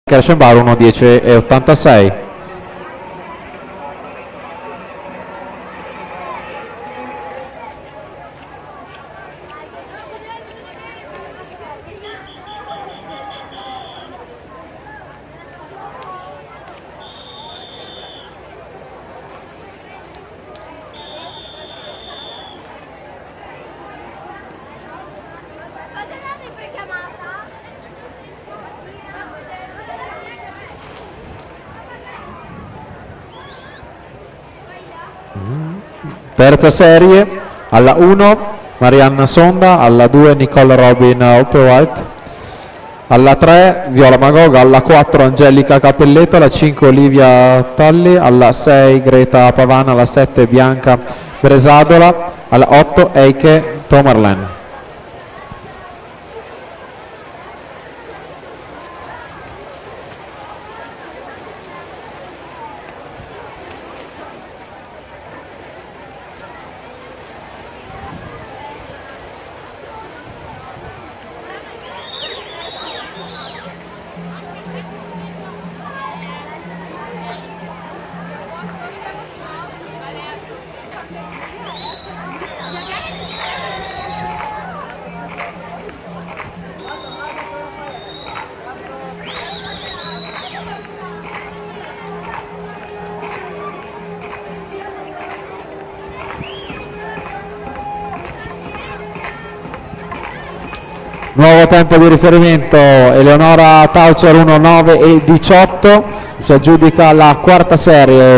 Kerschenbauer 1:10:86. Terza serie, alla 1 Marianna Sonda, alla 2 Nicole Robin Opperwhite, alla 3 Viola Magoga, alla 4 Angelica Cappelletto, alla 5 Olivia Talli, alla 6 Greta Pavana, alla 7 Bianca Bresadola, alla 8 Eike Tomerlen. Nuovo tempo di riferimento, Eleonora Taucher 1:9:18, si aggiudica la quarta serie.